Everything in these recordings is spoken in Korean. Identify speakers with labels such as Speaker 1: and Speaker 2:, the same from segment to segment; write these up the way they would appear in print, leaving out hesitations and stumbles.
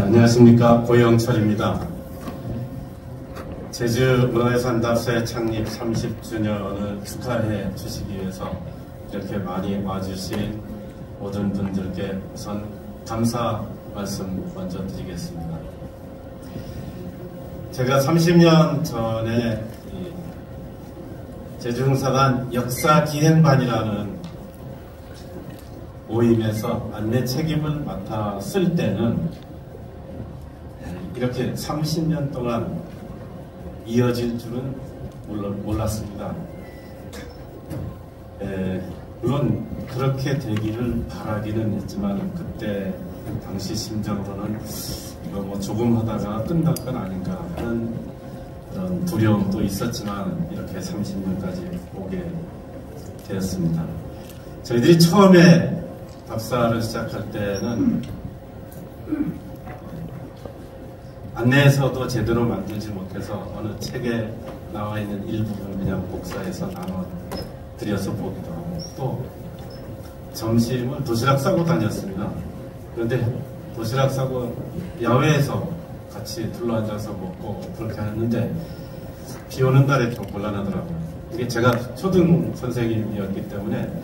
Speaker 1: 안녕하십니까. 고영철입니다. 제주문화유산 답사회 창립 30주년을 축하해 주시기 위해서 이렇게 많이 와주신 모든 분들께 우선 감사 말씀 먼저 드리겠습니다. 제가 30년 전에 제주흥사단 역사기행반이라는 모임에서 안내 책임을 맡았을 때는 이렇게 30년 동안 이어질 줄은 몰랐습니다. 물론 그렇게 되기를 바라기는 했지만 그때 당시 심정으로는 이거 뭐 조금 하다가 끝날 건 아닌가 하는 그런 두려움도 있었지만 이렇게 30년까지 오게 되었습니다. 저희들이 처음에 답사를 시작할 때는 안내에서도 제대로 만들지 못해서 어느 책에 나와 있는 일부분 그냥 복사해서 나눠드려서 보기도 하고 또 점심을 도시락 싸고 다녔습니다. 그런데 도시락 싸고 야외에서 같이 둘러앉아서 먹고 그렇게 하는데 비 오는 날에 좀 곤란하더라고요. 이게 제가 초등 선생님이었기 때문에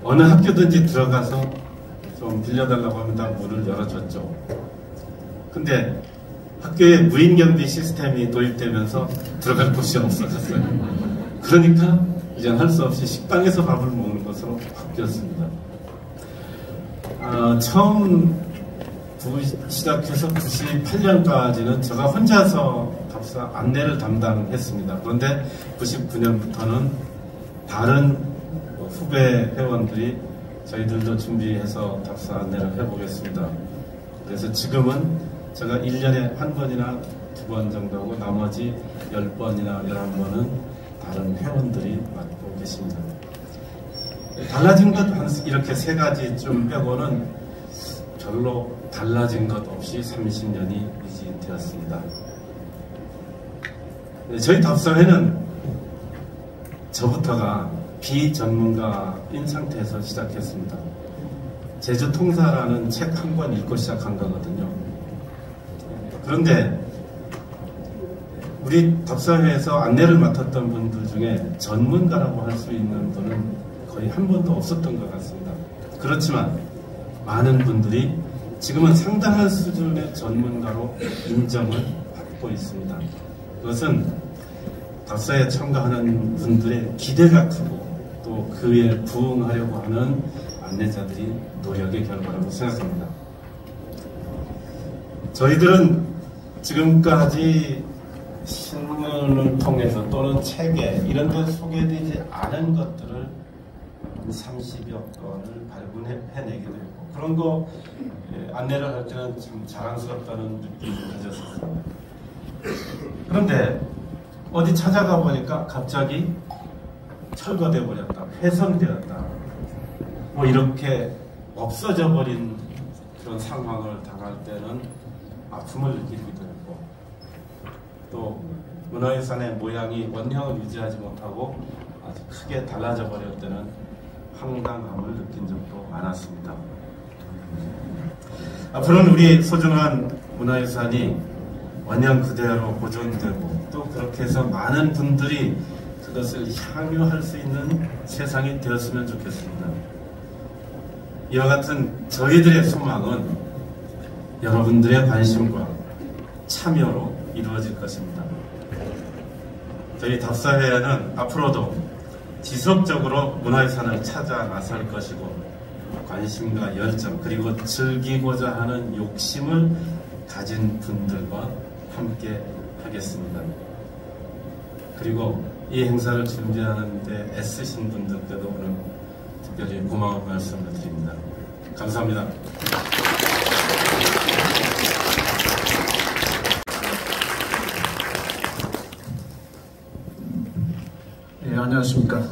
Speaker 1: 어느 학교든지 들어가서 좀 빌려달라고 하면 다 문을 열어줬죠. 근데 학교에 무인경비 시스템이 도입되면서 들어갈 곳이 없어졌어요. 그러니까 이젠 할 수 없이 식당에서 밥을 먹는 것으로 바뀌었습니다. 처음 시작해서 98년까지는 제가 혼자서 답사 안내를 담당했습니다. 그런데 99년부터는 다른 후배 회원들이 저희들도 준비해서 답사 안내를 해보겠습니다. 그래서 지금은 제가 1년에 한 번이나 2번 정도 하고 나머지 10번이나 11번은 다른 회원들이 맡고 계십니다. 달라진 것 이렇게 3가지 빼고는 별로 달라진 것 없이 30년이 유지되었습니다. 저희 답사회는 저부터가 비전문가인 상태에서 시작했습니다. 제주통사라는 책 한 권 읽고 시작한 거거든요. 그런데 우리 답사회에서 안내를 맡았던 분들 중에 전문가라고 할 수 있는 분은 거의 한 번도 없었던 것 같습니다. 그렇지만 많은 분들이 지금은 상당한 수준의 전문가로 인정을 받고 있습니다. 그것은 답사에 참가하는 분들의 기대가 크고 또 그에 부응하려고 하는 안내자들이 노력의 결과라고 생각합니다. 저희들은 지금까지 신문을 통해서 또는 책에 이런 데 소개되지 않은 것들을 30여 건을 발굴해내기도 했고 그런 거 안내를 할 때는 참 자랑스럽다는 느낌을 가졌었습니다. 그런데 어디 찾아가 보니까 갑자기 철거돼 버렸다, 훼손되었다, 뭐 이렇게 없어져 버린 그런 상황을 당할 때는 아픔을 느끼기도 했고 또 문화유산의 모양이 원형을 유지하지 못하고 아주 크게 달라져 버릴 때는 황당함을 느낀 적도 많았습니다. 앞으로는 우리 소중한 문화유산이 원형 그대로 보존되고 또 그렇게 해서 많은 분들이 그것을 향유할 수 있는 세상이 되었으면 좋겠습니다. 이와 같은 저희들의 소망은 여러분들의 관심과 참여로 이루어질 것입니다. 저희 답사회는 앞으로도 지속적으로 문화유산을 찾아 나설 것이고 관심과 열정 그리고 즐기고자 하는 욕심을 가진 분들과 함께 하겠습니다. 그리고 이 행사를 준비하는 데 애쓰신 분들께도 오늘 특별히 고마운 말씀을 드립니다. 감사합니다.
Speaker 2: 네, 안녕하십니까.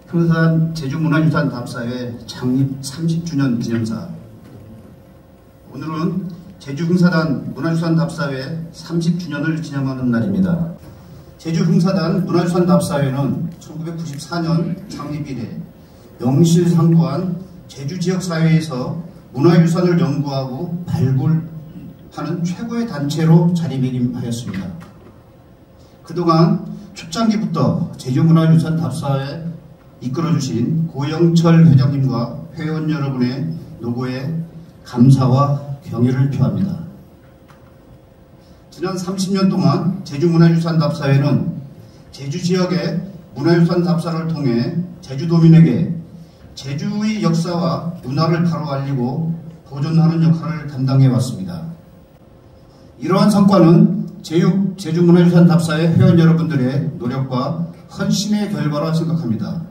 Speaker 2: 흥사단 제주문화유산 답사회 창립 30주년 기념사. 오늘은 제주흥사단 문화유산 답사회 30주년을 기념하는 날입니다. 제주흥사단 문화유산 답사회는 1994년 창립 이래 명실상부한 제주지역사회에서 문화유산을 연구하고 발굴하는 최고의 단체로 자리매김하였습니다. 그동안 초창기부터 제주문화유산 답사에 이끌어주신 고영철 회장님과 회원 여러분의 노고에 감사와 경의를 표합니다. 지난 30년 동안 제주문화유산 답사회는 제주지역의 문화유산 답사를 통해 제주도민에게 제주의 역사와 문화를 바로 알리고 보존하는 역할을 담당해 왔습니다. 이러한 성과는 제주문화유산 답사회 회원 여러분들의 노력과 헌신의 결과라 생각합니다.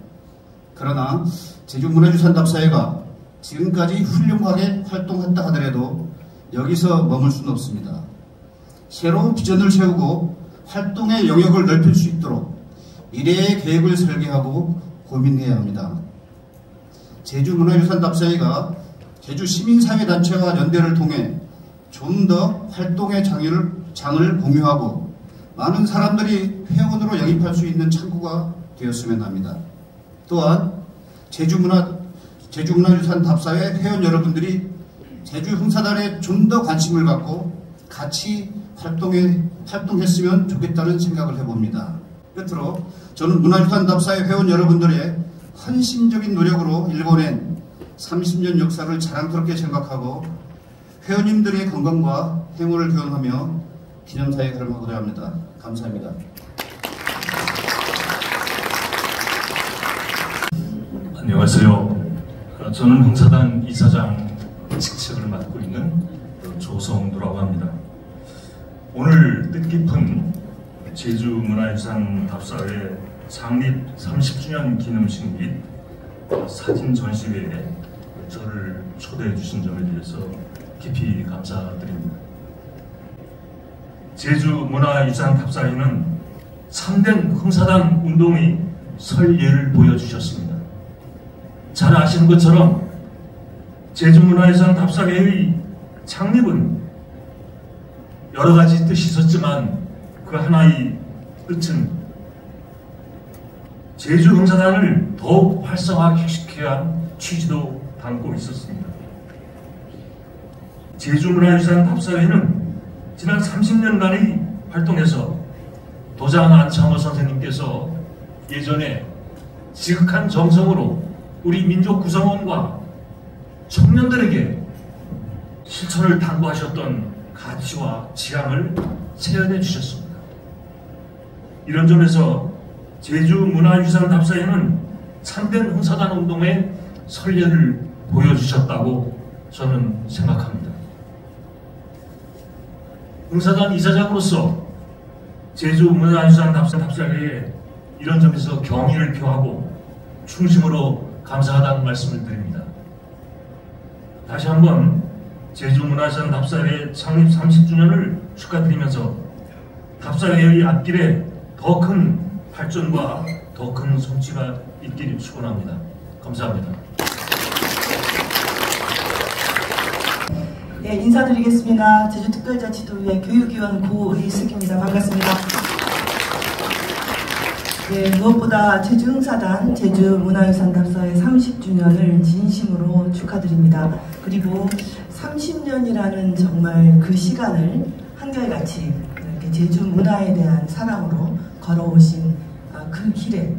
Speaker 2: 그러나 제주문화유산 답사회가 지금까지 훌륭하게 활동했다 하더라도 여기서 머물 수는 없습니다. 새로운 비전을 세우고 활동의 영역을 넓힐 수 있도록 미래의 계획을 설계하고 고민해야 합니다. 제주문화유산 답사회가 제주 시민사회단체와 연대를 통해 좀 더 활동의 장을 공유하고 많은 사람들이 회원으로 영입할 수 있는 창구가 되었으면 합니다. 또한 제주문화유산 답사회 회원 여러분들이 제주 흥사단에 좀 더 관심을 갖고 같이 활동했으면 좋겠다는 생각을 해봅니다. 끝으로 저는 문화유산 답사회 회원 여러분들의 헌신적인 노력으로 일궈낸 30년 역사를 자랑스럽게 생각하고 회원님들의 건강과 행운을 기원하며 기념사에 걸어가고자 합니다. 감사합니다.
Speaker 3: 안녕하세요. 저는 흥사단 이사장 직책을 맡고 있는 조성두라고 합니다. 오늘 뜻깊은 제주문화유산 답사회 창립 30주년 기념식 및 사진 전시회에 저를 초대해 주신 점에 대해서 깊이 감사드립니다. 제주문화유산 답사회는 참된 흥사단 운동의 설예를 보여주셨습니다. 잘 아시는 것처럼 제주문화유산 답사회의 창립은 여러 가지 뜻이 있었지만 그 하나의 뜻은 제주 흥사단을 더욱 활성화시켜야 한 취지도 담고 있었습니다. 제주문화유산 답사회는 지난 30년간의 활동에서 도장 안창호 선생님께서 예전에 지극한 정성으로 우리 민족 구성원과 청년들에게 실천을 당부하셨던 가치와 지향을 세연해 주셨습니다. 이런 점에서 제주문화유산 답사회는 참된 흥사단 운동의 설례를 보여주셨다고 저는 생각합니다. 흥사단 이사장으로서 제주문화유산 답사회에 이런 점에서 경의를 표하고 충심으로 감사하다는 말씀을 드립니다. 다시 한번 제주문화유산 답사회 창립 30주년을 축하드리면서 답사회의 앞길에 더 큰 발전과 더 큰 성취가 있기를 축원합니다. 감사합니다.
Speaker 4: 네, 인사드리겠습니다. 제주특별자치도의 교육위원 고의숙입니다. 반갑습니다. 네, 무엇보다 제주흥사단 제주문화유산 답사회 30주년을 진심으로 축하드립니다. 그리고 30년이라는 정말 그 시간을 한결같이 이렇게 제주 문화에 대한 사랑으로 걸어오신 그 길에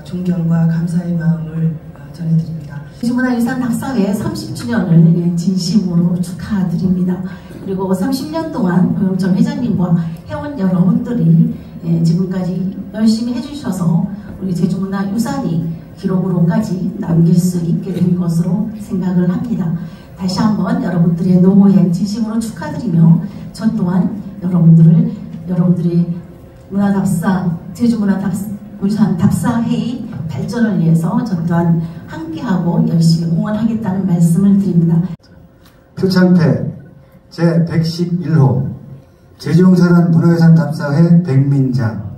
Speaker 4: 존경과 감사의 마음을 전해드립니다.
Speaker 5: 제주문화유산 답사회 30주년을 진심으로 축하드립니다. 그리고 30년 동안 고영철 회장님과 회원 여러분들이 지금까지 열심히 해주셔서 우리 제주문화유산이 기록으로까지 남길 수 있게 된 것으로 생각을 합니다. 다시 한번 여러분들의 노고에 진심으로 축하드리며 저 또한 여러분들의 제주문화유산 답사회의 발전을 위해서 저 또한 함께하고 열심히 응원하겠다는 말씀을 드립니다.
Speaker 6: 표창패 제111호 제주흥사단 문화유산 답사회 백민장.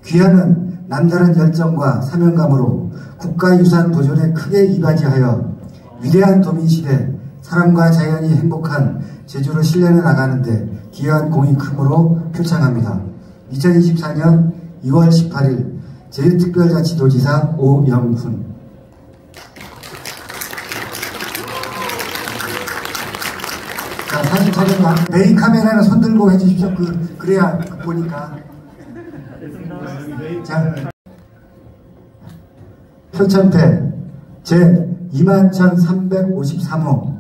Speaker 6: 귀하는 남다른 열정과 사명감으로 국가유산 보존에 크게 이바지하여 위대한 도민시대 사람과 자연이 행복한 제주로 실려내 나가는데 기여한 공이 크므로 표창합니다. 2024년 2월 18일 제주특별자치도지사 오영훈. 자, 사진 촬영만. 메인 카메라는 손 들고 해주십시오. 그래야 보니까. 자, 표창패 제21,353호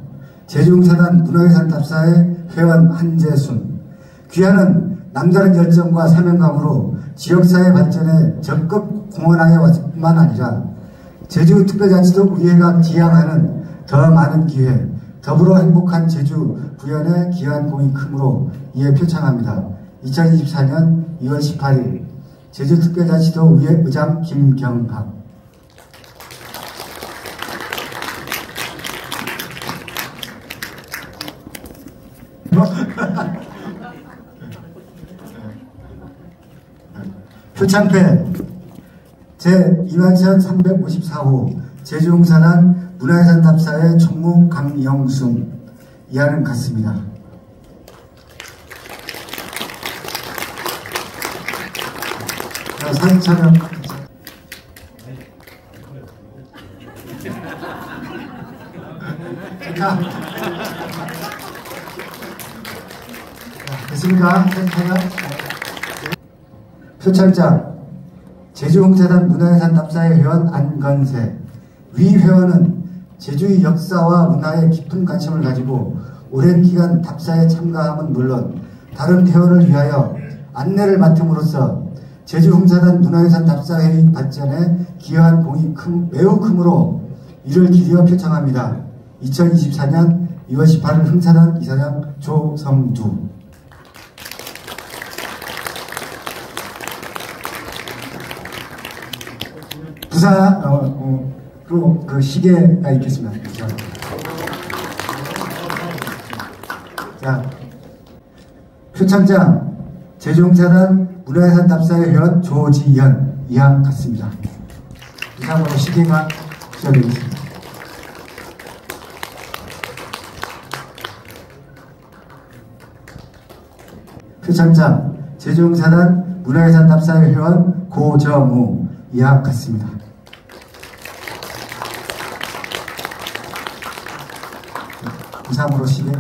Speaker 6: 제주흥사단 문화유산 답사의 회원 한재순. 귀하는 남다른 열정과 사명감으로 지역사회 발전에 적극 공헌하여 왔을 뿐만 아니라 제주특별자치도 의회가 지향하는 더 많은 기회, 더불어 행복한 제주 구현에 기여한 공이 크므로 이에 표창합니다. 2024년 2월 18일 제주특별자치도 의회 의장 김경학. 표창패 제21,354호 제주흥사단 문화유산 답사의 총무 강영순. 이하는 같습니다. 자, 사진 촬영. 자, 됐습니까? 사진 촬영. 표창장 제주흥사단 문화유산 답사의 회원 안건세. 위 회원은 제주의 역사와 문화에 깊은 관심을 가지고 오랜 기간 답사에 참가함은 물론 다른 회원을 위하여 안내를 맡음으로써 제주흥사단 문화유산 답사회의 발전에 기여한 공이 매우 크므로 이를 기리어 표창합니다. 2024년 2월 18일 흥사단 이사장 조성두. 부사로 그 시계가 있겠습니다. 자, 표창장 제주흥사단 문화유산 답사의 회원 조지연. 이항 같습니다. 이상으로 시계가 시작되겠습니다. 표창장 제주흥사단 문화유산 답사의 회원 고정우. 이항 같습니다. 이상으로 시계